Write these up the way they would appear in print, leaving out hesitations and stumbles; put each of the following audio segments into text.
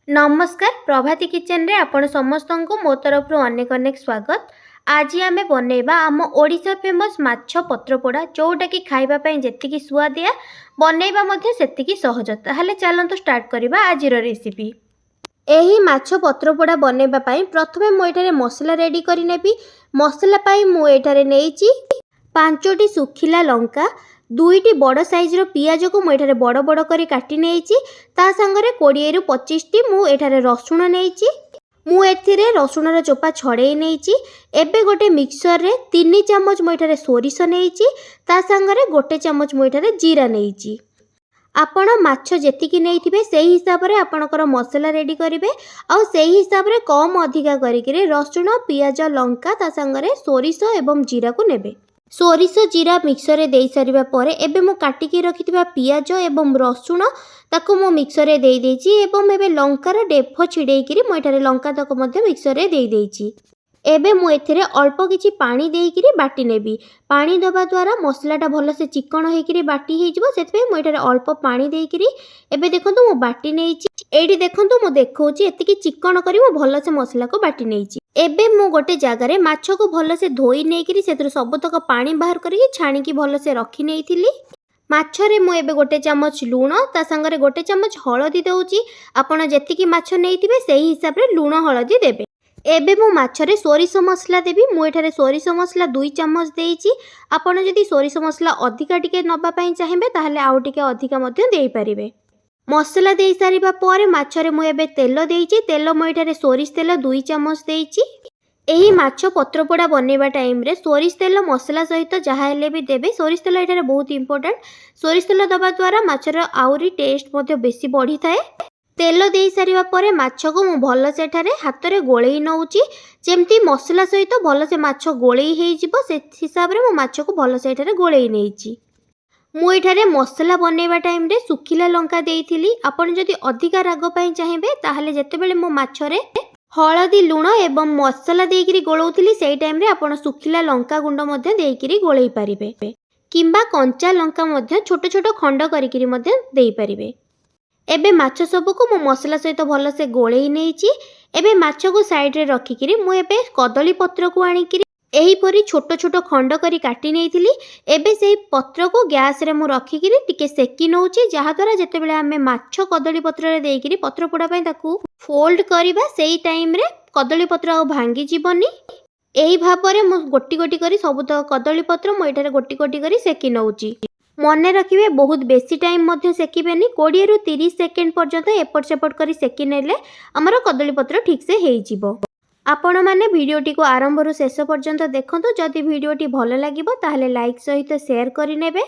नमस्कार प्रभाती किचन रे आपण समस्त को मो तरफ अनेक अनेक स्वागत। आज आम बनइबा आम ओडिशा फेमस माछ पत्रपोड़ा जोटा कि खाइबा जेतिकी सुआदिया बनइबा मध्य सेतिकी सहज। ताहले चलंतु स्टार्ट करबा आज रेसिपी। एही माछ पत्रपोड़ा बनइबा पई प्रथमे मु एठारे मसला रेडी करि नेबी। मसला पई मु एठारे नेइची 5टी सुखिला लंका, 2टी बड़ साइज रो पियाज को मुझे बड़ बड़ करी काटी नेइची। ता संगरे 20 रु 25 टी मु एठारे रसुण नेइची। मु एथिरे रसुण रो चोपा छड़ेई नेइची। एबे गोटे मिक्सर रे 3 चम्मच मु एठारे सोरिष नेइची। ता संगरे गोटे चम्मच मु एठारे जीरा नेइची। आपण माछ जेतिकी नेइथिबे सेही हिसाब रे आपणकर मसला रेडी करिवे। आउ सेही हिसाब रे कम अधिका करिके रसुण पियाज लंका ता संगरे सोरिष एवं जीरा को नेबे। सोरिष जीरा मिक्सर रे देई सारिबा परे एबे मु काटिकी रखिथिबा पियाज एवं रसुण ताको मु मिक्सर रे देई देइची एवं एबे लंकार डेफ छिड़ेइकिरी मु एठारे लंका ताको मध्ये मिक्सर रे देई देइची। एबे मु एथिरे अल्प किछि पानी देइकिरी बाटी नेबी। पानी दबा द्वारा मसलाटा भलसे चिकन होइकिरी बाटी हेइजिबो। सेतबे मु एठारे अल्प पानी देइकिरी एबे देखंतु मु बाटी नेइची। एडी देखंतु मु देखौची एतिकी चिकन करी मु भलसे मसला को बाटी नेइची। एबे मु गोटे जगार माछ को भलसे धोई नेइकिरी सेतरु सबतक पानी बाहर करिकी छाणीकी भलसे रखी नेइथिली। माछरे मु एबे गोटे चम्मच लूण ता संगरे गोटे चम्मच हळदी देउची। आपण जेतिकी माछ नेइथिबे सेही हिसाब रे लूण हळदी देबे। एबे मु माछरे सोरिष मसला देबी। मु एठारे सोरिष मसला 2 चम्मच देइची। आपण जदि सोरिष मसला अधिका टिके नबा पई चाहिबे ताहले आउ टिके अधिका मध्ये देई परिबे। मसला देई सारिबा परे माछरे मु एबे तेल देइची। तेल मु एठारे सोरिष तेल 2 चम्मच देइची। एही माछ पत्रपोड़ा बनइबा टाइम रे सोरिष तेल मसला सहित जहा हेले भी देबे। सोरिष तेल एठारे बहुत इंपोर्टेंट। सोरिष तेल दबा द्वारा माछर आउरी टेस्ट मध्ये बेसी बढ़ी थाए। तेल देई सारिबा परे माछ को मु भल से एठारे हाथ रे गोळेई नउची जेमती मसला सहित भल से माछ गोळेई हेइ जिवो। से हिसाब रे मु माछ को भल से एठारे गोळेई नेइची। मु एठारे मसला बनइबा टाइम रे सुखिला लंका देइथिली। आपण जदि अधिका राग पई चाहिबे ताहले जेतेबेले मु माछरे हळदी लूण एवं मसला देइकिरी गोळौथिली सेही टाइम रे आपण सुखिला लंका गुंड मध्ये देइकिरी गोळेई पारिबे किंबा कंचा लंका मध्ये छोट छोट खंड करिकिरी मध्ये देई पारिबे। एबे माछ सबको मु मसला सहित भल से गोळेई नेइची। एबे माछ को साइड रे रखिकिरी मु एबे कदली पत्र को आनिकिरी एही परी छोट छोट खंड करी काटी नेइथिली। एबे सेही पत्र को गैस रे मु रखिकिरी टिके सेकी नउची जहा द्वारा जेतेबेले हमें माछ कदली पत्र रे देइकिरी पत्र पोड़ा पई ताकू फोल्ड करिबा सेही टाइम रे कदली पत्र आ भांगी जीवनी। एही भाबरे मु गोटी गोटी करी सबुत कदली पत्र मु एठारे गोटी गोटी करी सेकी नउची। मने रखिबे बहुत बेसी टाइम मध्य सेकिबेनी। 20 रु 30 सेकेंड पर्यंत एपट सेपट करी सेकी नेले हमर कदली पत्र ठीक से हेइ जिवो। आपण माने वीडियोटी को आरंभ रु शेष पर्यंत देखंतु। जदि वीडियोटी भल लागिबो ताहले लाइक सहित शेयर करि नेबे।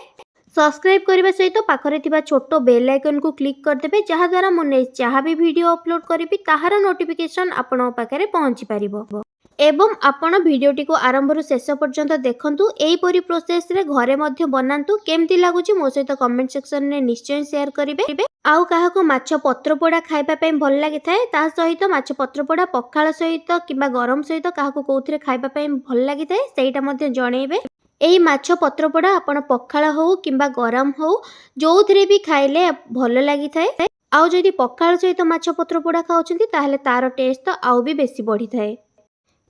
सब्सक्राइब करबा सहित पाखरे थिबा छोटो बेल आइकन को क्लिक कर देबे जहा द्वारा मु जहा भी वीडियो अपलोड करिबी ताहार नोटिफिकेशन आपण पाखरे पहुंची परिबो। एवं आपण वीडियोटी को आरंभ रु शेष पर्यंत देखंतु। एही परी प्रोसेस रे घरे मध्य बनांतु। केमती लागुची मो सहित कमेंट सेक्शन रे निश्चय शेयर करिवे। आउ काहाको माछ पत्रपोड़ा खाइबा पई भल लागि थाए ता सहित माछ पत्रपोड़ा पखाळ सहित किबा गरम सहित काहाको कोउथरे खाइबा पई भल लागि थाए सेटा मध्ये जणेबे। एही माछ पत्रपोड़ा आपण पखाळ हो किबा गरम हो जोउथरे भी खाइले भल लागि थाए। आउ जदि पखाळ सहित माछ पत्रपोड़ा खाउछंती ताहले तार टेस्ट आउ भी बेसी बढ़ी थाए।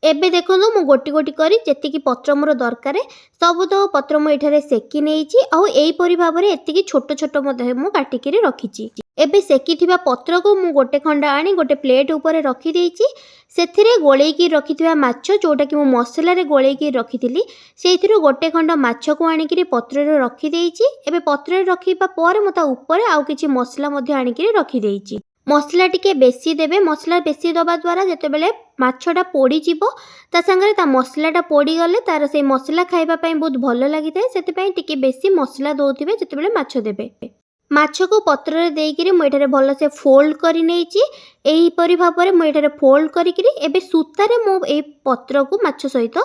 एबे देखंतु मु गोटी गोटी करी जेतिकी पत्र मोर दरकारे सबुत पत्र मु एठारे सेकी नेइची। आउ एही परी भाबरे एतिकी छोट छोट मध्ये मु काटिकिरी रखिची। एबे सेकीथिबा पत्र को मु गोटे खंडा आनी गोटे प्लेट ऊपर रखी देइची। सेथिरे गोळेइकी रखिथिबा माछ जोटा कि मु मसला रे गोळेइकी रखिथिली सेथिरो गोटे खंड माछ को आनिकिरी पत्र रे रखी देइची। एबे पत्र रे रखिबा पर मु ता ऊपर आउ किछि मसला मध्ये आनिकिरी रखी देइची। मसला टिके बेसी देबे। मसला बेसी दबा द्वारा जेतेबेले माछटा पोड़ी जीवो ता संगरे ता मसलाटा पोड़ी गले तार से मसला खाइबा पई बहुत भल लागि थाए। सेति पई टिके बेसी मसला दोथिबे जेतेबेले माछ देबे। माछ को पत्र रे देइकिरी मु एठारे भल से फोल्ड करि नेइची। एही परी भाबरे मु एठारे फोल्ड करिकिरी एबे सूतारे मु ए पत्र को माछ सहित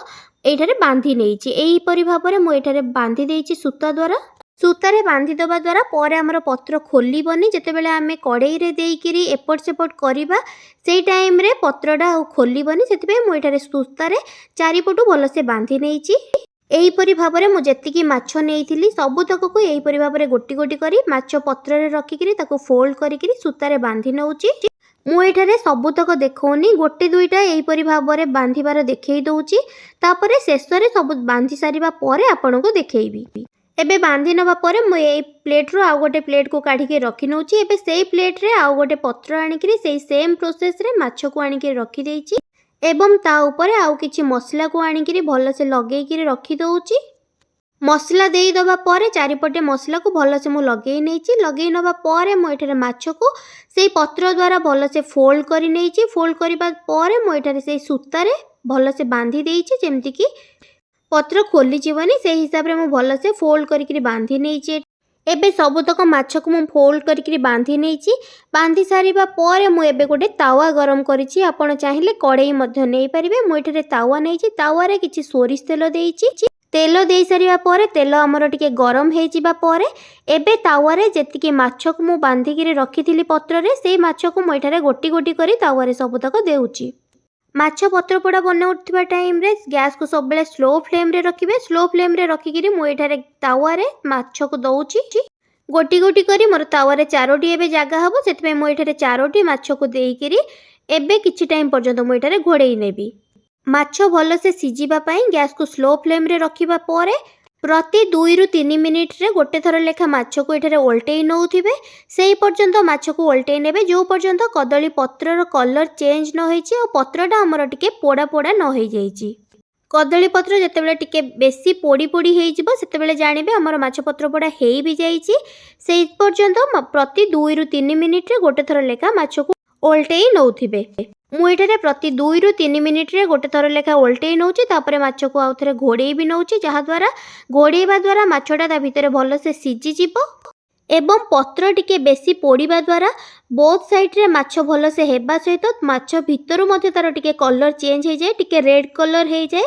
एठारे बांधी नेइची। एही परी भाबरे मु एठारे बांधी देइची सूता द्वारा। सूतारे बांधी दबा द्वारा पर आमर पत्र खोलिबनी। जेतेबेले आमे कड़ाई रे देइकिरी एपट सेपट करिबा सेही टाइम रे पत्रटा खोलिबनी। सेतिबे मु एठारे सूतारे चारिपटु भल से बांधी नेइची। एही परी भाबरे मु जेतिकी माछ नेइथिली सबुतक को एही परी भाबरे गोटी गोटी करी माछ पत्र रे रखिकिरी ताको फोल्ड करिकिरी सूतारे बांधी नउची। ମୁଁ ଏଠାରେ ସବୁତକ ଦେଖାଉନି, ଗୋଟେ ଦୁଇଟା ଏହିପରି ଭାବରେ ବାନ୍ଧିବାର ଦେଖାଇ ଦେଉଛି। ତାପରେ ଶେଷରେ ସବୁ ବାନ୍ଧି ସାରିବା ପରେ ଆପଣଙ୍କୁ ଦେଖାଇବି। ଏବେ ବାନ୍ଧି ନେବା ପରେ ମୁଁ ଏଇ ପ୍ଲେଟ୍ରୁ ଆଉ ଗୋଟେ ପ୍ଲେଟ୍କୁ କାଢ଼ିକି ରଖି ନେଉଛି। ଏବେ ସେଇ ପ୍ଲେଟ୍ରେ ଆଉ ଗୋଟେ ପତ୍ର ଆଣିକିରି ସେଇ ସେମ୍ ପ୍ରୋସେସ୍ରେ ମାଛକୁ ଆଣିକି ରଖିଦେଇଛି ଏବଂ ତା ଉପରେ ଆଉ କିଛି ମସଲାକୁ ଆଣିକିରି ଭଲସେ ଲଗେଇକିରି ରଖିଦେଉଛି। ମସଲା ଦେଇଦେବା ପରେ ଚାରିପଟେ ମସଲାକୁ ଭଲସେ ମୁଁ ଲଗେଇ ନେଇଛି। ଲଗେଇ ନେବା ପରେ ମୁଁ ଏଠାରେ ମାଛକୁ ସେଇ ପତ୍ର ଦ୍ୱାରା ଭଲସେ ଫୋଲ୍ଡ କରି ନେଇଛି। ଫୋଲ୍ଡ କରିବା ପରେ ମୁଁ ଏଠାରେ ସେଇ ସୂତାରେ ଭଲସେ ବାନ୍ଧି ଦେଇଛି, ଯେମିତିକି ପତ୍ର ଖୋଲିଯିବନି। ସେଇ ହିସାବରେ ମୁଁ ଭଲସେ ଫୋଲ୍ଡ କରିକିରି ବାନ୍ଧି ନେଇଛି। ଏବେ ସବୁତକ ମାଛକୁ ମୁଁ ଫୋଲ୍ଡ କରିକିରି ବାନ୍ଧି ନେଇଛି। ବାନ୍ଧି ସାରିବା ପରେ ମୁଁ ଏବେ ଗୋଟେ ତାୱା ଗରମ କରିଛି। ଆପଣ ଚାହିଁଲେ କଡ଼େଇ ମଧ୍ୟ ନେଇପାରିବେ। ମୁଁ ଏଠାରେ ତାୱା ନେଇଛି। ତାୱାରେ କିଛି ସୋରିଷ ତେଲ ଦେଇଛି। ତେଲ ଦେଇ ସାରିବା ପରେ ତେଲ ଆମର ଟିକେ ଗରମ ହେଇଯିବା ପରେ ଏବେ ତାୱାରେ ଯେତିକି ମାଛକୁ ମୁଁ ବାନ୍ଧିକିରି ରଖିଥିଲି ପତ୍ରରେ, ସେଇ ମାଛକୁ ମୁଁ ଏଠାରେ ଗୋଟି ଗୋଟି କରି ତାୱାରେ ସବୁତକ ଦେଉଛି। ମାଛ ପତ୍ରପୋଡ଼ା ବନାଉଥିବା ଟାଇମ୍ରେ ଗ୍ୟାସ୍କୁ ସବୁବେଳେ ସ୍ଲୋ ଫ୍ଲେମ୍ରେ ରଖିବେ। ସ୍ଲୋ ଫ୍ଲେମ୍ରେ ରଖିକିରି ମୁଁ ଏଠାରେ ତାୱାରେ ମାଛକୁ ଦେଉଛି। ଗୋଟି ଗୋଟି କରି ମୋର ତାୱାରେ 4ଟି ଏବେ ଜାଗା ହେବ, ସେଥିପାଇଁ ମୁଁ ଏଠାରେ 4ଟି ମାଛକୁ ଦେଇକିରି ଏବେ କିଛି ଟାଇମ୍ ପର୍ଯ୍ୟନ୍ତ ମୁଁ ଏଠାରେ ଘୋଡ଼େଇ ନେବି। ମାଛ ଭଲସେ ସିଝିବା ପାଇଁ ଗ୍ୟାସ୍କୁ ସ୍ଲୋ ଫ୍ଲେମ୍ରେ ରଖିବା ପରେ ପ୍ରତି 2ରୁ 3 ମିନିଟ୍ରେ ଗୋଟେ ଥର ଲେଖା ମାଛକୁ ଏଠାରେ ଓଲଟେଇ ନେଉଥିବେ। ସେହି ପର୍ଯ୍ୟନ୍ତ ମାଛକୁ ଓଲଟେଇ ନେବେ ଯେଉଁ ପର୍ଯ୍ୟନ୍ତ କଦଳୀ ପତ୍ରର କଲର୍ ଚେଞ୍ଜ ନ ହେଇଛି ଆଉ ପତ୍ରଟା ଆମର ଟିକେ ପୋଡ଼ା ପୋଡ଼ା ନ ହେଇଯାଇଛି। କଦଳୀ ପତ୍ର ଯେତେବେଳେ ଟିକେ ବେଶୀ ପୋଡ଼ି ପୋଡ଼ି ହେଇଯିବ ସେତେବେଳେ ଜାଣିବେ ଆମର ମାଛ ପତ୍ରପୋଡ଼ା ହେଇ ବି ଯାଇଛି। ସେହି ପର୍ଯ୍ୟନ୍ତ ପ୍ରତି 2ରୁ 3 ମିନିଟ୍ରେ ଗୋଟେ ଥର ଲେଖା ମାଛକୁ ଓଲଟେଇ ନେଉଥିବେ। ମୁଁ ଏଠାରେ ପ୍ରତି 2ରୁ 3 ମିନିଟ୍ରେ ଗୋଟେ ଥର ଲେଖା ଓଲଟେଇ ନେଉଛି। ତାପରେ ମାଛକୁ ଆଉ ଥରେ ଘୋଡ଼େଇ ବି ନେଉଛି, ଯାହାଦ୍ୱାରା ଘୋଡ଼େଇବା ଦ୍ୱାରା ମାଛଟା ତା ଭିତରେ ଭଲସେ ସିଝିଯିବ ଏବଂ ପତ୍ର ଟିକେ ବେଶୀ ପୋଡ଼ିବା ଦ୍ୱାରା ବୋଥ୍ ସାଇଡ଼୍ରେ ମାଛ ଭଲସେ ହେବା ସହିତ ମାଛ ଭିତରୁ ମଧ୍ୟ ତା'ର ଟିକେ କଲର୍ ଚେଞ୍ଜ ହେଇଯାଏ, ଟିକେ ରେଡ୍ କଲର୍ ହେଇଯାଏ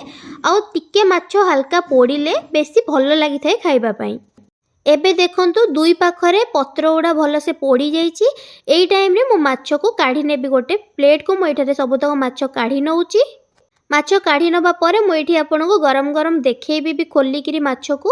ଆଉ ଟିକେ ମାଛ ହାଲକା ପୋଡ଼ିଲେ ବେଶୀ ଭଲ ଲାଗିଥାଏ ଖାଇବା ପାଇଁ। ଏବେ ଦେଖନ୍ତୁ ଦୁଇ ପାଖରେ ପତ୍ର ଗୁଡ଼ା ଭଲସେ ପୋଡ଼ି ଯାଇଛି। ଏଇ ଟାଇମ୍ରେ ମୁଁ ମାଛକୁ କାଢ଼ି ନେବି ଗୋଟେ ପ୍ଲେଟ୍କୁ। ମୁଁ ଏଠାରେ ସବୁତକ ମାଛ କାଢ଼ି ନେଉଛି। ମାଛ କାଢ଼ି ନେବା ପରେ ମୁଁ ଏଠି ଆପଣଙ୍କୁ ଗରମ ଗରମ ଦେଖେଇବି ବି ଖୋଲିକିରି ମାଛକୁ।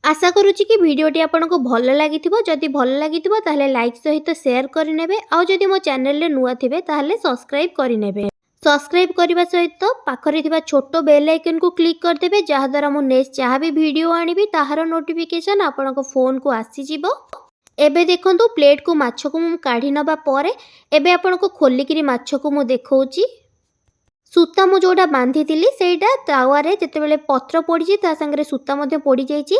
ଆଶା କରୁଛି କି ଭିଡ଼ିଓଟି ଆପଣଙ୍କୁ ଭଲ ଲାଗିଥିବ। ଯଦି ଭଲ ଲାଗିଥିବ ତାହେଲେ ଲାଇକ୍ ସହିତ ସେୟାର କରିନେବେ। ଆଉ ଯଦି ମୋ ଚ୍ୟାନେଲରେ ନୂଆ ଥିବେ ତାହେଲେ ସବସ୍କ୍ରାଇବ୍ କରିନେବେ। ସବସ୍କ୍ରାଇବ୍ କରିବା ସହିତ ପାଖରେ ଥିବା ଛୋଟ ବେଲ୍ ଆଇକନ୍କୁ କ୍ଲିକ୍ କରିଦେବେ, ଯାହାଦ୍ୱାରା ମୁଁ ନେକ୍ସଟ ଯାହା ବି ଭିଡ଼ିଓ ଆଣିବି ତାହାର ନୋଟିଫିକେସନ୍ ଆପଣଙ୍କ ଫୋନ୍କୁ ଆସିଯିବ। ଏବେ ଦେଖନ୍ତୁ ପ୍ଲେଟ୍କୁ ମାଛକୁ ମୁଁ କାଢ଼ି ନେବା ପରେ ଏବେ ଆପଣଙ୍କୁ ଖୋଲିକିରି ମାଛକୁ ମୁଁ ଦେଖାଉଛି। ସୂତା ମୁଁ ଯେଉଁଟା ବାନ୍ଧିଥିଲି ସେଇଟା ତାୱାରେ ଯେତେବେଳେ ପତ୍ର ପୋଡ଼ିଛି ତା ସାଙ୍ଗରେ ସୂତା ମଧ୍ୟ ପୋଡ଼ିଯାଇଛି।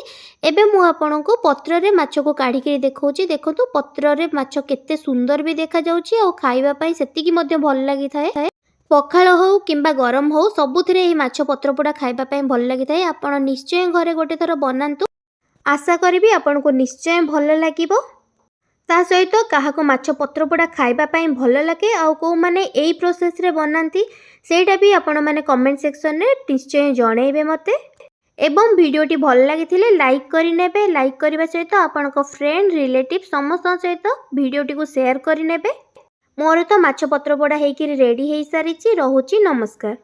ଏବେ ମୁଁ ଆପଣଙ୍କୁ ପତ୍ରରେ ମାଛକୁ କାଢ଼ିକିରି ଦେଖାଉଛି। ଦେଖନ୍ତୁ ପତ୍ରରେ ମାଛ କେତେ ସୁନ୍ଦର ବି ଦେଖାଯାଉଛି ଆଉ ଖାଇବା ପାଇଁ ସେତିକି ମଧ୍ୟ ଭଲ ଲାଗିଥାଏ। ପଖାଳ ହେଉ କିମ୍ବା ଗରମ ହେଉ ସବୁଥିରେ ଏହି ମାଛ ପତ୍ରପୋଡ଼ା ଖାଇବା ପାଇଁ ଭଲ ଲାଗିଥାଏ। ଆପଣ ନିଶ୍ଚୟ ଘରେ ଗୋଟେ ଥର ବନାନ୍ତୁ। ଆଶା କରିବି ଆପଣଙ୍କୁ ନିଶ୍ଚୟ ଭଲ ଲାଗିବ। ତା ସହିତ କାହାକୁ ମାଛ ପତ୍ରପୋଡ଼ା ଖାଇବା ପାଇଁ ଭଲ ଲାଗେ ଆଉ କେଉଁମାନେ ଏଇ ପ୍ରୋସେସ୍ରେ ବନାନ୍ତି ସେଇଟା ବି ଆପଣମାନେ କମେଣ୍ଟ ସେକ୍ସନରେ ନିଶ୍ଚୟ ଜଣାଇବେ ମୋତେ। ଏବଂ ଭିଡ଼ିଓଟି ଭଲ ଲାଗିଥିଲେ ଲାଇକ୍ କରିନେବେ। ଲାଇକ୍ କରିବା ସହିତ ଆପଣଙ୍କ ଫ୍ରେଣ୍ଡ ରିଲେଟିଭ୍ ସମସ୍ତଙ୍କ ସହିତ ଭିଡ଼ିଓଟିକୁ ସେୟାର କରିନେବେ। ମୋର ତ ମାଛ ପତ୍ରପୋଡ଼ା ହେଇକିରି ରେଡ଼ି ହେଇସାରିଛି। ରହୁଛି, ନମସ୍କାର।